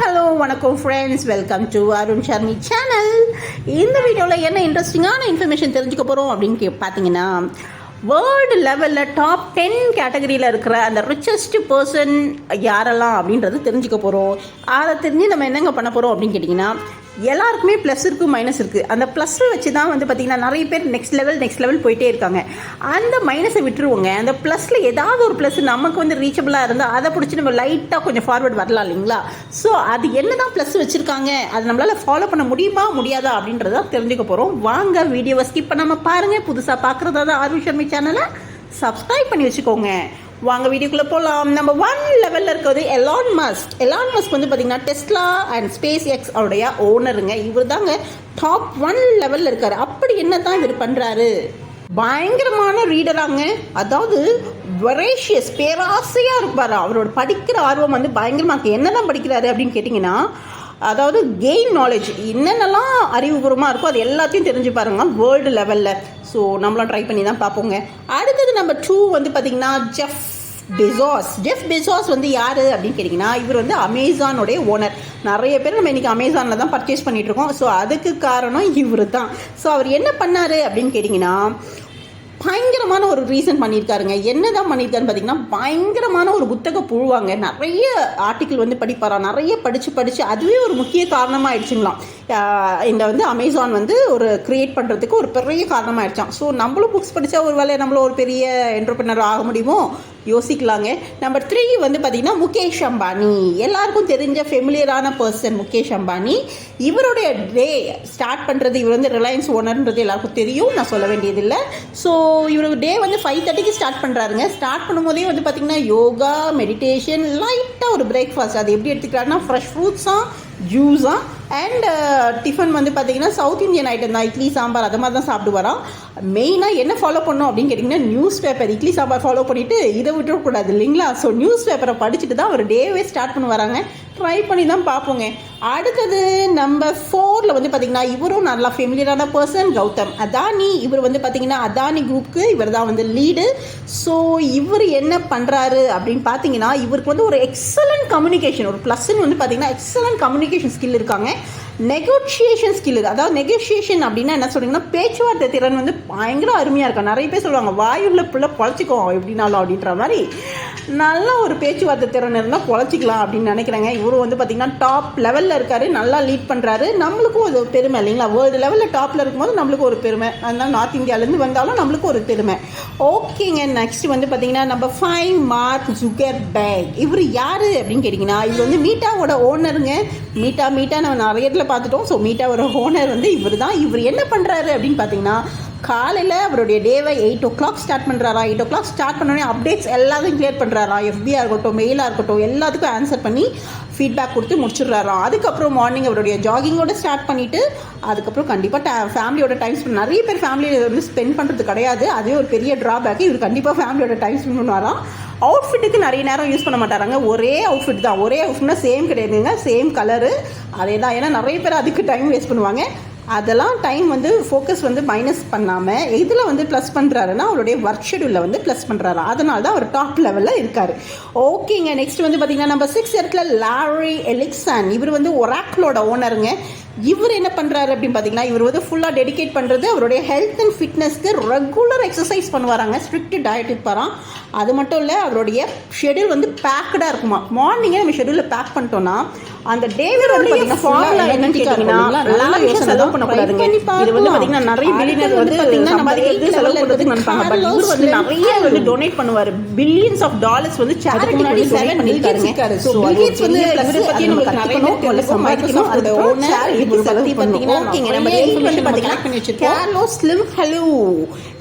Hello வணக்கம் friends, welcome to Arun Sharmi channel. இந்த வீடியோவில் என்ன இன்ட்ரெஸ்டிங்கான இன்ஃபர்மேஷன் தெரிஞ்சுக்க போகிறோம் அப்படின்னு பார்த்தீங்கன்னா, வேர்ல்டு லெவலில் டாப் 10 கேட்டகரியில் இருக்கிற அந்த ரிச்சஸ்ட் பர்சன் யாரெல்லாம் அப்படின்றது தெரிஞ்சுக்க போகிறோம். அதை தெரிஞ்சு நம்ம என்னங்க பண்ண போகிறோம் அப்படின்னு கேட்டிங்கன்னா, எல்லாருக்குமே ப்ளஸ் இருக்குது, மைனஸ் இருக்குது. அந்த ப்ளஸ்ஸை வச்சு தான் பார்த்திங்கன்னா நிறைய பேர் நெக்ஸ்ட் லெவல் போயிட்டே இருக்காங்க. அந்த மைனஸை விட்டுருவோங்க. அந்த ப்ளஸில் ஏதாவது ஒரு ப்ளஸ் நமக்கு ரீச்சபிளாக இருந்தால் அதை பிடிச்சி நம்ம லைட்டாக கொஞ்சம் ஃபார்வர்ட் வரலாம் இல்லைங்களா? ஸோ அது என்ன தான் ப்ளஸ் வச்சுருக்காங்க, அது நம்மளால் ஃபாலோ பண்ண முடியுமா முடியாதா அப்படின்றத தெரிஞ்சுக்க போகிறோம். வாங்க வீடியோவை ஸ்கிப் பண்ணாமல் பாருங்கள். புதுசாக பார்க்குறதா தான் அருண் ஷர்மி சேனலை சப்ஸ்கிரைப் பண்ணி வச்சுக்கோங்க. வாங்க வீடியோக்குள்ளே போகலாம். நம்ம 1 லெவலில் இருக்கிறது எலான் மஸ்க். பார்த்திங்கன்னா டெஸ்லா அண்ட் ஸ்பேஸ் எக்ஸ் அவருடைய ஓனருங்க. இவர் தாங்க டாப் 1 லெவலில் இருக்கார். அப்படி என்ன தான் இவர் பண்ணுறாரு? பயங்கரமான ரீடராங்க. அதாவது வெரேஷியஸ், பேராசையாக இருப்பார். அவரோட படிக்கிற ஆர்வம் பயங்கரமாக இருக்குது. என்ன தான் படிக்கிறாரு அப்படின்னு கேட்டிங்கன்னா, அதாவது கெயின் நாலேஜ், என்னென்னலாம் அறிவுபூர்வமாக இருக்கோ அது எல்லாத்தையும் தெரிஞ்சு பாருங்க வேர்ல்டு லெவலில். ஸோ நம்மளாம் ட்ரை பண்ணி தான் பார்ப்போங்க. அடுத்தது நம்பர் 2 பார்த்திங்கன்னா ஜெஃப் பெசோஸ் யார் அப்படின்னு கேட்டிங்கன்னா, இவர் அமேசானோடைய ஓனர். நிறைய பேர் நம்ம இன்றைக்கி அமேசானில் தான் பர்ச்சேஸ் பண்ணிகிட்ருக்கோம். ஸோ அதுக்கு காரணம் இவர் தான். ஸோ அவர் என்ன பண்ணார் அப்படின்னு கேட்டிங்கன்னா, பயங்கரமான ஒரு ரீசன் பண்ணியிருக்காருங்க. என்ன தான் பண்ணியிருக்காருன்னு பார்த்தீங்கன்னா, பயங்கரமான ஒரு புத்தக புழுவாங்க. நிறைய ஆர்டிக்கிள் படிப்பாராம். நிறைய படித்து அதுவே ஒரு முக்கிய காரணமாக ஆயிடுச்சுங்களாம். இந்த அமேசான் ஒரு க்ரியேட் பண்ணுறதுக்கு ஒரு பெரிய காரணமாக ஆயிடுச்சான். ஸோ நம்மளும் புக்ஸ் படித்தா ஒரு வேலை நம்மளும் ஒரு பெரிய என்டர்பிரினர் ஆக முடியுமோ யோசிக்கலாங்க. நம்பர் 3 பார்த்திங்கன்னா முகேஷ் அம்பானி. எல்லாருக்கும் தெரிஞ்ச ஃபெமிலியரான பர்சன் முகேஷ் அம்பானி. இவருடைய டே ஸ்டார்ட் பண்ணுறது, இவர் ரிலையன்ஸ் ஓனர்ன்றது எல்லாருக்கும் தெரியும், நான் சொல்ல வேண்டியதில்லை. ஸோ இவர் டே 5:30க்கு ஸ்டார்ட் பண்ணுறாருங்க. ஸ்டார்ட் பண்ணும்போதே பார்த்திங்கன்னா யோகா, மெடிடேஷன், லைட்டாக ஒரு பிரேக்ஃபாஸ்ட். அது எப்படி எடுத்துக்கிறாருன்னா, ஃப்ரெஷ் ஃப்ரூட்ஸாக, ஜூஸாக அண்ட் டிஃபன் பார்த்திங்கன்னா சவுத் இந்தியன் ஐட்டம் தான். இட்லி சாம்பார் அது மாதிரி தான் சாப்பிடுவாராம். மெயினாக என்ன ஃபாலோ பண்ணோம் அப்படின்னு கேட்டிங்கன்னா, news paper. Idli sambar follow பண்ணிவிட்டு இதை விட்டுறக்கூடாது இல்லைங்களா? ஸோ நியூஸ் பேப்பரை படிச்சுட்டு தான் அவர் டேவே ஸ்டார்ட் பண்ண வராங்க. ட்ரை பண்ணி தான் பார்ப்போங்க. அடுத்தது நம்பர் 4 பார்த்திங்கன்னா, இவரும் நல்லா ஃபெமிலியரான பர்சன், கௌதம் அதானி. இவர் பார்த்திங்கன்னா அதானி குரூப்புக்கு இவர் தான் லீடு. ஸோ இவர் என்ன பண்ணுறாரு அப்படின்னு பார்த்தீங்கன்னா, இவருக்கு ஒரு எக்ஸலண்ட் கம்யூனிகேஷன், ஒரு ப்ளஸ்ன்னு பார்த்திங்கன்னா எக்ஸலண்ட் கம்யூனிகேஷன் ஸ்கில் இருக்காங்க. Negotiation skill. அதாவது நெகோஷியேஷன் அப்படின்னா என்ன சொல்கிறீங்கன்னா, பேச்சுவார்த்தை திறன் பயங்கர அருமையாக இருக்கும். நிறைய பேர் சொல்லுவாங்க வாயுள்ள பிள்ளை பொழைச்சிக்கோ எப்படின்னாலும் அப்படின்ற மாதிரி. நல்ல ஒரு பேச்சுவார்த்தை திறன் இருந்தால் பொழைச்சிக்கலாம் அப்படின்னு நினைக்கிறேங்க. இவரும் பார்த்திங்கன்னா டாப் லெவலில் இருக்கார். நல்லா லீட் பண்ணுறாரு. நம்மளுக்கும் ஒரு பெருமை இல்லைங்களா? வேர்ல்டு லெவலில் டாப்பில் இருக்கும்போது நம்மளுக்கு ஒரு பெருமை. அதனால் நார்த் இந்தியாவிலேருந்து வந்தாலும் நம்மளுக்கு ஒரு பெருமை. ஓகேங்க. நெக்ஸ்ட் பார்த்திங்கன்னா நம்பர் 5 மார்க் ஜுக்கர்பெர்க். இவர் யார் அப்படின்னு கேட்டிங்கன்னா, இவர் மீட்டாவோட ஓனருங்க. மீட்டா நம்ம நிறைய இடத்துல பார்த்துட்டோம். ஸோ மீட்டாவோட ஓனர் இவர் தான். இவர் என்ன பண்ணுறாரு அப்படின்னு பார்த்தீங்கன்னா, காலையில் அவருடைய டேவை 8 o'clock ஸ்டார்ட் பண்ணுறாரா. 8 o'clock ஸ்டார்ட் பண்ணோடனே அப்டேட்ஸ் எல்லாத்தையும் கிளியர் பண்ணுறாரா. எஃபியாக இருக்கட்டும், மெயிலாக இருக்கட்டும், எல்லாத்துக்கும் ஆன்சர் பண்ணி ஃபீட்பேக் கொடுத்து முடிச்சிடுறாராம். அதுக்கப்புறம் மார்னிங் அவருடைய ஜாகிங்கோட ஸ்டார்ட் பண்ணிவிட்டு அதுக்கப்புறம் கண்டிப்பாக ஃபேமிலியோட டைம் ஸ்பெண்ட். நிறைய பேர் ஃபேமிலியை ஸ்பெண்ட் பண்ணுறது கிடையாது. அதே ஒரு பெரிய ட்ராபேக். இவர் கண்டிப்பாக ஃபேமிலியோட டைம் ஸ்பெண்ட் பண்ணுவாராம். அவுட்ஃபிட்டுக்கு நிறைய நேரம் யூஸ் பண்ண மாட்டாராங்க. ஒரே அவுட்ஃபிட் தான். ஒரே அவுட்ஃபிட்னா சேம் கிடையாதுங்க, சேம் கலரு அதே தான். ஏன்னா நிறைய பேர் அதுக்கு டைம் வேஸ்ட் பண்ணுவாங்க. அதெல்லாம் டைம் ஃபோக்கஸ் மைனஸ் பண்ணாமல் எதில் ப்ளஸ் பண்ணுறாருன்னா, அவருடைய ஒர்க் ஷெடியூலில் ப்ளஸ் பண்ணுறாரு. அதனால தான் அவர் டாப் லெவலில் இருக்கார். ஓகேங்க. நெக்ஸ்ட் பார்த்திங்கன்னா நம்பர் 6 இடத்துல லாரி எலிக்சன். இவர் ஒராக்கிளோட ஓனருங்க. இவர் என்ன பண்ணுறாரு அப்படின்னு பார்த்தீங்கன்னா, இவர் ஃபுல்லாக டெடிகேட் பண்ணுறது அவருடைய ஹெல்த் அண்ட் ஃபிட்னஸ்க்கு. ரெகுலர் எக்ஸசைஸ் பண்ணுவாராங்க. ஸ்ட்ரிக்ட் டயட் இருப்பாராம். அது மட்டும் இல்லை, அவருடைய ஷெடியூல் பேக்கடாக இருக்குமா. மார்னிங்கே நம்ம ஷெடியூலில் பேக் பண்ணிட்டோன்னா அந்த டேவே பார்த்தீங்கன்னா ஃபார்முலா என்னன்னு கேட்டிங்கன்னா, செலவு பண்ணக்கூடாதுங்க. இது பார்த்தீங்கன்னா நிறைய பில்லியனர் சம்பாதிக்கிறது செலவு பண்ணுறதுக்கு நினைப்பாங்க. பட் இவர் நிறைய டொனேட் பண்ணுவார். பில்லியன்ஸ் ஆஃப் டாலர்ஸ் சேரிட்டிக்கு டொனேட் பண்ணியிருக்காரு. ஸோ பில்லியன்ஸ் இவரை பற்றி நமக்கு நிறைய சம்பாதிக்கணும். அந்த ஓனர்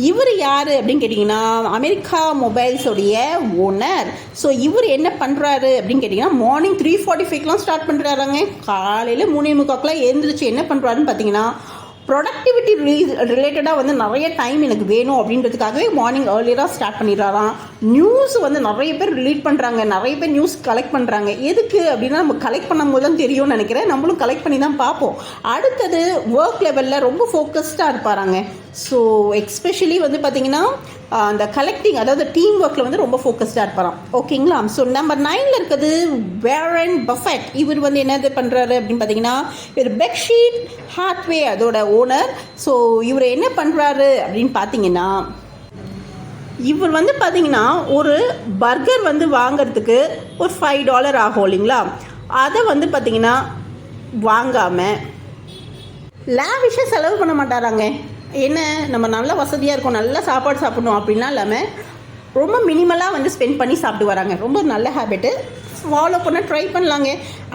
இவர் யாரு அப்படின்னு கேட்டீங்கன்னா, அமெரிக்கா மொபைல்ஸ் உடைய ஓனர். ஸோ இவர் என்ன பண்றாரு அப்படின்னு கேட்டீங்கன்னா, மார்னிங் 3:45 ஸ்டார்ட் பண்றாருங்க. காலையில் 3:45 எழுந்திரிச்சு என்ன பண்றாருன்னு பார்த்தீங்கன்னா, ப்ரொடக்டிவிட்டி ரிலேட்டடாக நிறைய டைம் எனக்கு வேணும் அப்படின்றதுக்காகவே மார்னிங் ஏர்லியராக ஸ்டார்ட் பண்ணிடுறாராம். நியூஸ் நிறைய பேர் ரிலீட் பண்ணுறாங்க. நிறைய பேர் நியூஸ் கலெக்ட் பண்ணுறாங்க. எதுக்கு அப்படின்னா, நம்ம கலெக்ட் பண்ணும்போது தான் தெரியும்னு நினைக்கிறேன். நம்மளும் கலெக்ட் பண்ணி தான் பார்ப்போம். அடுத்தது ஒர்க் லெவலில் ரொம்ப ஃபோக்கஸ்டாக இருப்பாராங்க. ஸோ எக்ஸ்பெஷலி வந்து பார்த்தீங்கன்னா அந்த கலெக்டிங், அதாவது டீம் ஒர்க்கில் வந்து ரொம்ப ஃபோக்கஸ்டாக இருப்பாராம். ஓகேங்களா? ஸோ நம்பர் 9 இருக்கிறது வாரன் பஃபெட். இவர் வந்து என்னது பண்ணுறாரு அப்படின்னு பார்த்தீங்கன்னா, இவர் பெர்க்ஷைர் ஹாத்வே அதோட ஓனர். ஸோ இவர் என்ன பண்ணுறாரு அப்படின்னு பார்த்தீங்கன்னா, இவர் வந்து பார்த்தீங்கன்னா ஒரு பர்கர் வந்து வாங்கிறதுக்கு ஒரு $5 ஆகும் இல்லைங்களா? அதை வந்து பார்த்தீங்கன்னா வாங்காமல் லாவிஷாக செலவு பண்ண மாட்டாராங்க. என்ன, நம்ம நல்ல வசதியாக இருக்கும், நல்ல சாப்பாடு சாப்பிடணும் அப்படின்லாம் இல்லாமல் ரொம்ப மினிமலாக வந்து ஸ்பெண்ட் பண்ணி சாப்பிட்டு வராங்க. ரொம்ப நல்ல ஹேபிட்டு, ஃபாலோ பண்ண ட்ரை பண்ணலாங்க.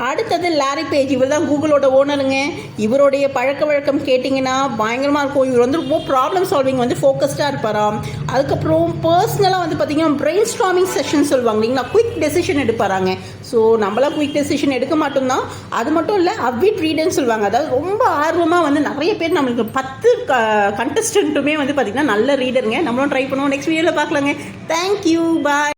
அடுத்தது லாரி பேஜ். இவர் தான் கூகுளோட ஓனருங்க. இவருடைய பழக்க வழக்கம் கேட்டிங்கன்னா பயங்கரமாக இருக்கும். இவர் வந்து ரொம்ப ப்ராப்ளம் சால்விங் வந்து ஃபோக்கஸ்டாக இருப்பாராம். அதுக்கப்புறம் பர்சனலாக வந்து பார்த்திங்கன்னா பிரெயின் ஸ்டார்மிங் செஷன் சொல்லுவாங்க இல்லைங்களா, குயிக் டெசிஷன் எடுப்பாராங்க. ஸோ நம்மளாம் குயிக் டெசிஷன் எடுக்க மாட்டோம் தான். அது மட்டும் இல்லை, அவிட் ரீடர்னு சொல்லுவாங்க. அதாவது ரொம்ப ஆர்வமாக வந்து நிறைய பேர், நம்மளுக்கு 10 கண்டஸ்டன்ட்டுமே வந்து பார்த்திங்கன்னா நல்ல ரீடருங்க. நம்மளும் ட்ரை பண்ணுவோம். நெக்ஸ்ட் வீடியோவில் பார்க்கலாங்க. தேங்க்யூ, பாய்.